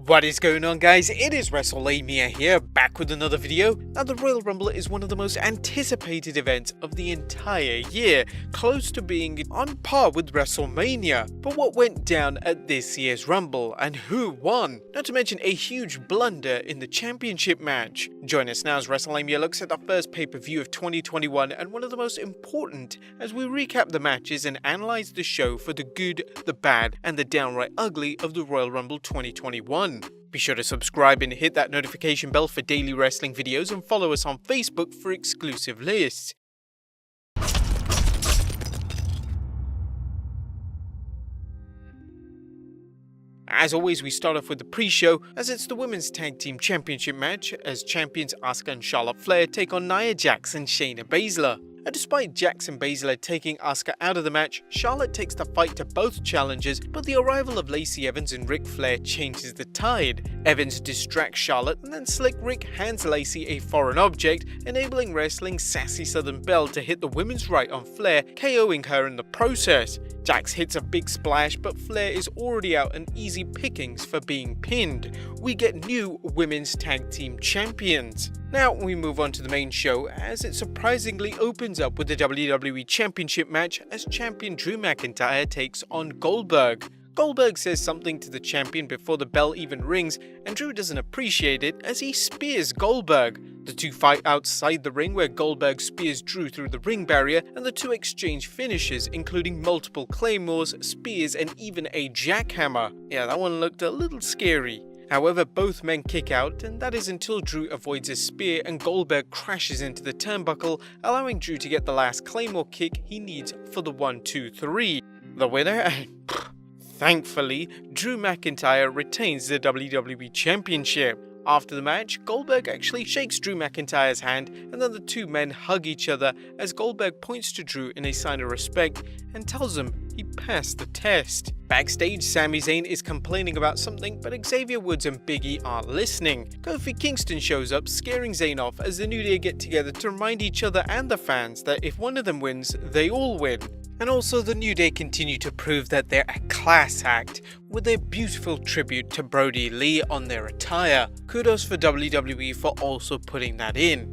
What is going on, guys? It is Wrestlelamia here, back with another video. Now, the Royal Rumble is one of the most anticipated events of the entire year, close to being on par with WrestleMania. But what went down at this year's Rumble, and who won? Not to mention a huge blunder in the championship match. Join us now as Wrestlelamia looks at the first pay-per-view of 2021 and one of the most important as we recap the matches and analyze the show for the good, the bad, and the downright ugly of the Royal Rumble 2021. Be sure to subscribe and hit that notification bell for daily wrestling videos and follow us on Facebook for exclusive lists. As always, we start off with the pre-show, as it's the Women's Tag Team Championship match, as champions Asuka and Charlotte Flair take on Nia Jax and Shayna Baszler. And despite Jax and Baszler taking Asuka out of the match, Charlotte takes the fight to both challengers, but the arrival of Lacey Evans and Ric Flair changes the tide. Evans distracts Charlotte, and then Slick Rick hands Lacey a foreign object, enabling Wrestling's sassy Southern Belle to hit the women's right on Flair, KOing her in the process. Jax hits a big splash, but Flair is already out and easy pickings for being pinned. We get new Women's Tag Team Champions. Now we move on to the main show, as it surprisingly opens up with the WWE Championship match as champion Drew McIntyre takes on Goldberg. Goldberg says something to the champion before the bell even rings, and Drew doesn't appreciate it as he spears Goldberg. The two fight outside the ring where Goldberg spears Drew through the ring barrier, and the two exchange finishes including multiple claymores, spears, and even a jackhammer. Yeah, that one looked a little scary. However, both men kick out, and that is until Drew avoids a spear and Goldberg crashes into the turnbuckle, allowing Drew to get the last claymore kick he needs for the 1-2-3. The winner? Thankfully, Drew McIntyre retains the WWE Championship. After the match, Goldberg actually shakes Drew McIntyre's hand, and then the two men hug each other as Goldberg points to Drew in a sign of respect and tells him he passed the test. Backstage, Sami Zayn is complaining about something, but Xavier Woods and Big E aren't listening. Kofi Kingston shows up, scaring Zayn off as the New Day get together to remind each other and the fans that if one of them wins, they all win. And also, the New Day continue to prove that they're a class act with their beautiful tribute to Brodie Lee on their attire. Kudos for WWE for also putting that in.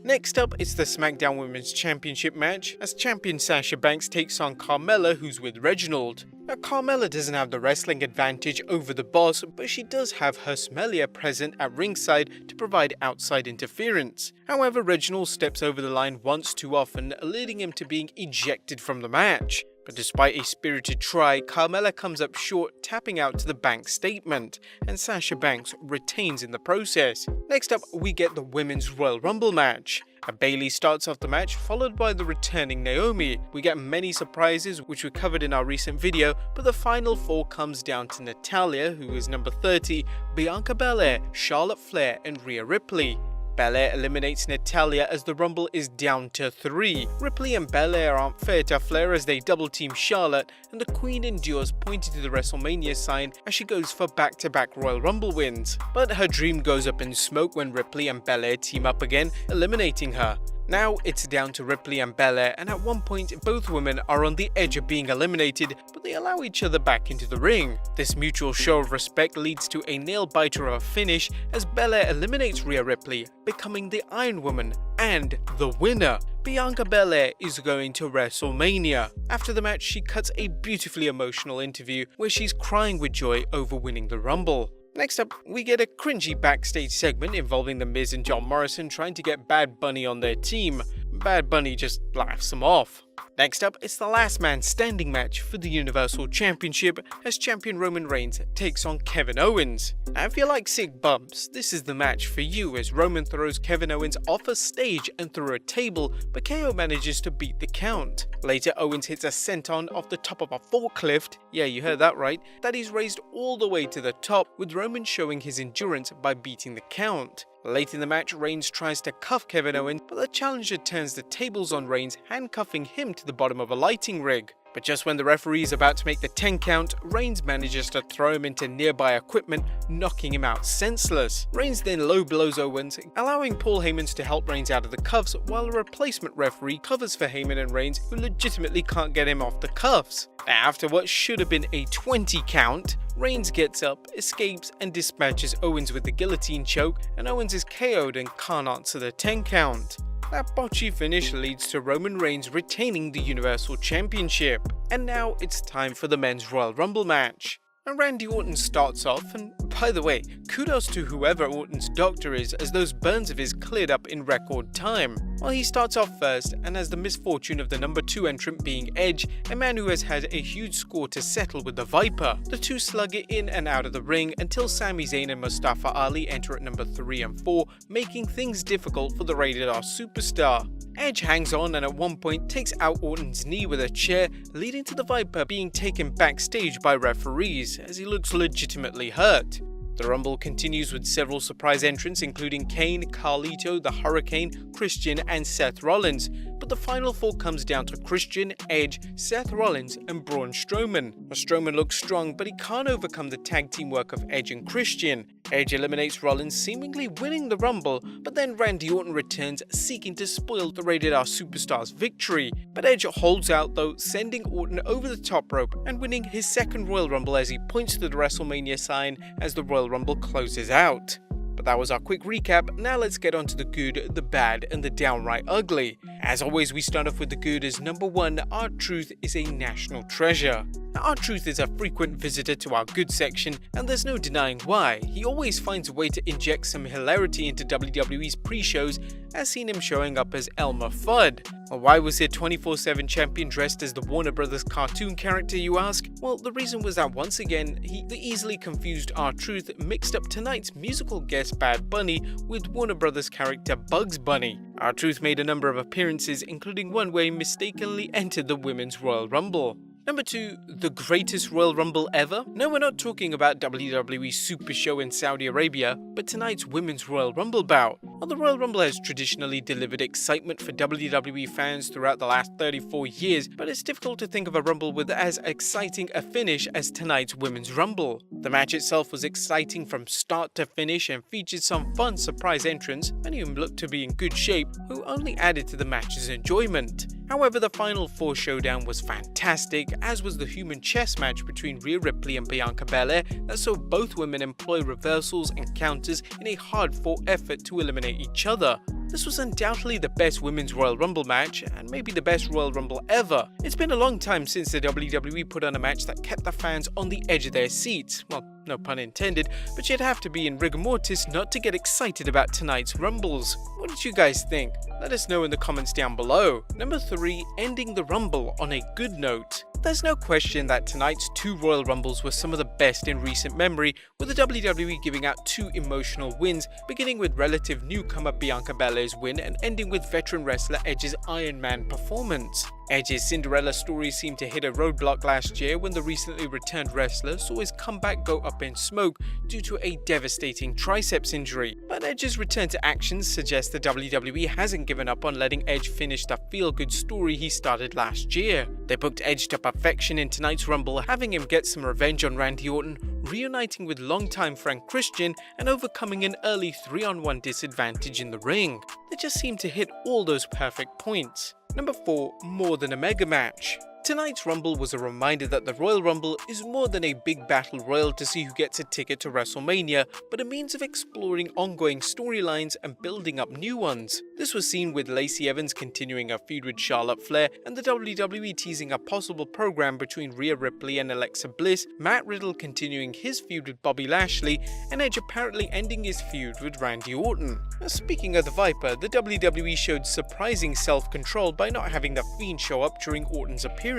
Next up, it's the SmackDown Women's Championship match, as champion Sasha Banks takes on Carmella, who's with Reginald. Now, Carmella doesn't have the wrestling advantage over the boss, but she does have her Smellia present at ringside to provide outside interference. However, Reginald steps over the line once too often, leading him to being ejected from the match. But despite a spirited try, Carmella comes up short, tapping out to the Banks statement, and Sasha Banks retains in the process. Next up, we get the Women's Royal Rumble match. Bayley starts off the match, followed by the returning Naomi. We get many surprises, which we covered in our recent video, but the final four comes down to Natalya, who is number 30, Bianca Belair, Charlotte Flair, and Rhea Ripley. Belair eliminates Natalya as the Rumble is down to 3. Ripley and Belair aren't fair to Flair as they double-team Charlotte, and the Queen endures, pointing to the WrestleMania sign as she goes for back-to-back Royal Rumble wins. But her dream goes up in smoke when Ripley and Belair team up again, eliminating her. Now it's down to Ripley and Belair, and at one point both women are on the edge of being eliminated, but they allow each other back into the ring. This mutual show of respect leads to a nail-biter of a finish as Belair eliminates Rhea Ripley, becoming the Iron Woman and the winner. Bianca Belair is going to WrestleMania. After the match, she cuts a beautifully emotional interview where she's crying with joy over winning the Rumble. Next up, we get a cringy backstage segment involving The Miz and John Morrison trying to get Bad Bunny on their team. Bad Bunny just laughs them off. Next up, it's the last man standing match for the Universal Championship as champion Roman Reigns takes on Kevin Owens. Now, if you like sick bumps, this is the match for you as Roman throws Kevin Owens off a stage and through a table, but KO manages to beat the count. Later, Owens hits a senton off the top of a forklift, yeah, you heard that right, that is raised all the way to the top, with Roman showing his endurance by beating the count. Late in the match, Reigns tries to cuff Kevin Owens, but the challenger turns the tables on Reigns, handcuffing him to the bottom of a lighting rig. But just when the referee is about to make the 10 count, Reigns manages to throw him into nearby equipment, knocking him out senseless. Reigns then low blows Owens, allowing Paul Heyman to help Reigns out of the cuffs, while a replacement referee covers for Heyman and Reigns, who legitimately can't get him off the cuffs. After what should have been a 20 count, Reigns gets up, escapes, and dispatches Owens with the guillotine choke, and Owens is KO'd and can't answer the 10 count. That botchy finish leads to Roman Reigns retaining the Universal Championship. And now it's time for the Men's Royal Rumble match. And Randy Orton starts off, and by the way, kudos to whoever Orton's doctor is, as those burns of his cleared up in record time. Well, he starts off first and has the misfortune of the number 2 entrant being Edge, a man who has had a huge score to settle with the Viper. The two slug it in and out of the ring until Sami Zayn and Mustafa Ali enter at number 3 and 4, making things difficult for the Rated R superstar. Edge hangs on and at one point takes out Orton's knee with a chair, leading to the Viper being taken backstage by referees, as he looks legitimately hurt. The Rumble continues with several surprise entrants including Kane, Carlito, the Hurricane, Christian and Seth Rollins, but the final 4 comes down to Christian, Edge, Seth Rollins and Braun Strowman. Strowman looks strong, but he can't overcome the tag team work of Edge and Christian. Edge eliminates Rollins, seemingly winning the Rumble, but then Randy Orton returns seeking to spoil the Rated R superstar's victory. But Edge holds out though, sending Orton over the top rope and winning his second Royal Rumble as he points to the WrestleMania sign as the Royal Rumble closes out. But that was our quick recap. Now let's get on to the good, the bad and the downright ugly. As always, we start off with the good as number 1, R-Truth is a national treasure. Now, R-Truth is a frequent visitor to our good section, and there's no denying why. He always finds a way to inject some hilarity into WWE's pre-shows, as seen him showing up as Elmer Fudd. Well, why was their 24/7 champion dressed as the Warner Brothers cartoon character, you ask? Well, the reason was that once again, the easily confused R-Truth mixed up tonight's musical guest Bad Bunny with Warner Brothers character Bugs Bunny. R-Truth made a number of appearances, including one where he mistakenly entered the Women's Royal Rumble. Number 2, the greatest Royal Rumble ever? No, we're not talking about WWE Super Show in Saudi Arabia, but tonight's Women's Royal Rumble bout. Well, the Royal Rumble has traditionally delivered excitement for WWE fans throughout the last 34 years, but it's difficult to think of a Rumble with as exciting a finish as tonight's Women's Rumble. The match itself was exciting from start to finish and featured some fun surprise entrants, many of whom looked to be in good shape, who only added to the match's enjoyment. However, the final 4 showdown was fantastic, as was the human chess match between Rhea Ripley and Bianca Belair that saw both women employ reversals and counters in a hard-fought effort to eliminate each other. This was undoubtedly the best Women's Royal Rumble match, and maybe the best Royal Rumble ever. It's been a long time since the WWE put on a match that kept the fans on the edge of their seats. Well, no pun intended, but you'd have to be in rigor mortis not to get excited about tonight's Rumbles. What did you guys think? Let us know in the comments down below. Number 3, ending the Rumble on a good note. There's no question that tonight's 2 Royal Rumbles were some of the best in recent memory, with the WWE giving out 2 emotional wins, beginning with relative newcomer Bianca Belair's win and ending with veteran wrestler Edge's Iron Man performance. Edge's Cinderella story seemed to hit a roadblock last year when the recently returned wrestler saw his comeback go up in smoke due to a devastating triceps injury. But Edge's return to action suggests the WWE hasn't given up on letting Edge finish the feel-good story he started last year. They booked Edge to perfection in tonight's Rumble, having him get some revenge on Randy Orton, reuniting with longtime friend Christian and overcoming an early 3-on-1 disadvantage in the ring. They just seem to hit all those perfect points. Number 4, more than a mega match. Tonight's Rumble was a reminder that the Royal Rumble is more than a big battle royal to see who gets a ticket to WrestleMania, but a means of exploring ongoing storylines and building up new ones. This was seen with Lacey Evans continuing her feud with Charlotte Flair, and the WWE teasing a possible program between Rhea Ripley and Alexa Bliss, Matt Riddle continuing his feud with Bobby Lashley, and Edge apparently ending his feud with Randy Orton. Now, speaking of the Viper, the WWE showed surprising self-control by not having the Fiend show up during Orton's appearance.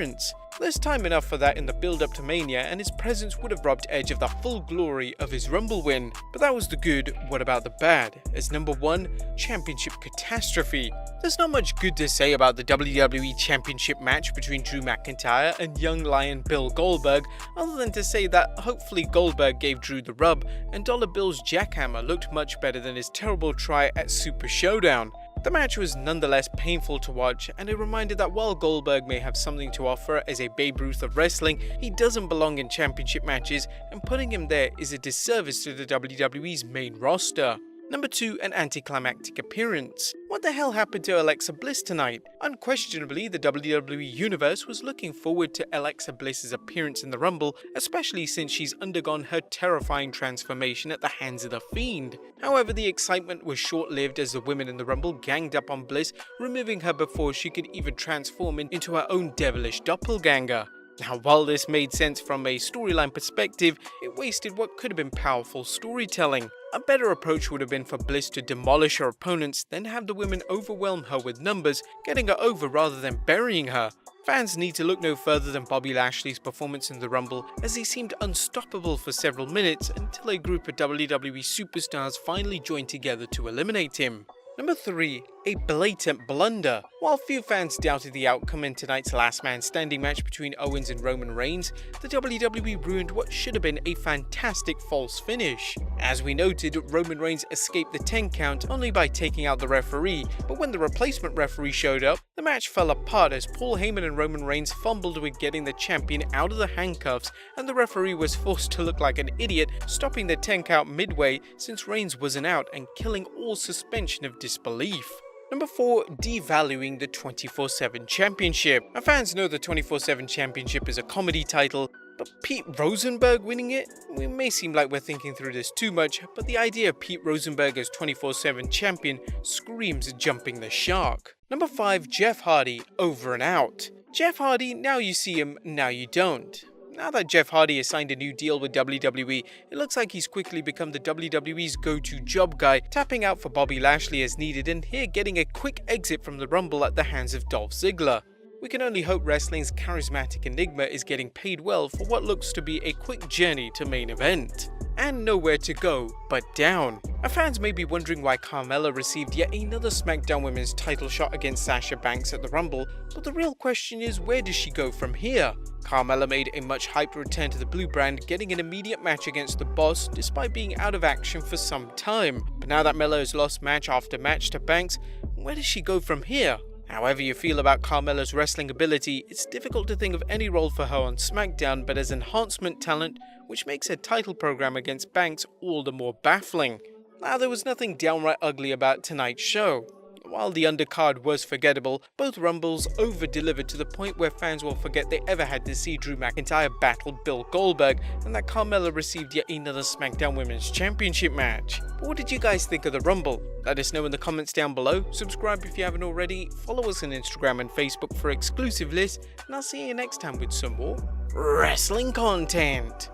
There's time enough for that in the build-up to Mania, and his presence would have robbed Edge of the full glory of his Rumble win. But that was the good. What about the bad? As number 1, Championship catastrophe. There's not much good to say about the WWE Championship match between Drew McIntyre and young lion Bill Goldberg, other than to say that hopefully Goldberg gave Drew the rub, and Dollar Bill's jackhammer looked much better than his terrible try at Super Showdown. The match was nonetheless painful to watch, and a reminder that while Goldberg may have something to offer as a Babe Ruth of wrestling, he doesn't belong in championship matches, and putting him there is a disservice to the WWE's main roster. Number 2, an anticlimactic appearance. What the hell happened to Alexa Bliss tonight? Unquestionably, the WWE Universe was looking forward to Alexa Bliss's appearance in the Rumble, especially since she's undergone her terrifying transformation at the hands of The Fiend. However, the excitement was short-lived as the women in the Rumble ganged up on Bliss, removing her before she could even transform into her own devilish doppelganger. Now, while this made sense from a storyline perspective, it wasted what could have been powerful storytelling. A better approach would have been for Bliss to demolish her opponents, then have the women overwhelm her with numbers, getting her over rather than burying her. Fans need to look no further than Bobby Lashley's performance in the Rumble, as he seemed unstoppable for several minutes until a group of WWE superstars finally joined together to eliminate him. Number 3, a blatant blunder. While few fans doubted the outcome in tonight's last man standing match between Owens and Roman Reigns, the WWE ruined what should have been a fantastic false finish. As we noted, Roman Reigns escaped the 10 count only by taking out the referee, but when the replacement referee showed up, the match fell apart as Paul Heyman and Roman Reigns fumbled with getting the champion out of the handcuffs, and the referee was forced to look like an idiot, stopping the 10 count midway since Reigns wasn't out and killing all suspension of disbelief. Number 4, devaluing the 24/7 Championship. Our fans know the 24/7 Championship is a comedy title, but Pete Rosenberg winning it? We may seem like we're thinking through this too much, but the idea of Pete Rosenberg as 24/7 champion screams jumping the shark. Number 5, Jeff Hardy, over and out. Jeff Hardy, now you see him, now you don't. Now that Jeff Hardy has signed a new deal with WWE, it looks like he's quickly become the WWE's go-to job guy, tapping out for Bobby Lashley as needed and here getting a quick exit from the Rumble at the hands of Dolph Ziggler. We can only hope wrestling's charismatic enigma is getting paid well for what looks to be a quick journey to main event. And nowhere to go but down. Our fans may be wondering why Carmella received yet another SmackDown Women's title shot against Sasha Banks at the Rumble, but the real question is, where does she go from here? Carmella made a much hyped return to the blue brand, getting an immediate match against the Boss despite being out of action for some time. But now that Mella has lost match after match to Banks, where does she go from here? However you feel about Carmella's wrestling ability, it's difficult to think of any role for her on SmackDown but as enhancement talent, which makes her title program against Banks all the more baffling. Now, there was nothing downright ugly about tonight's show. While the undercard was forgettable, both Rumbles over-delivered to the point where fans will forget they ever had to see Drew McIntyre battle Bill Goldberg, and that Carmella received yet another SmackDown Women's Championship match. But what did you guys think of the Rumble? Let us know in the comments down below, subscribe if you haven't already, follow us on Instagram and Facebook for exclusive lists, and I'll see you next time with some more wrestling content.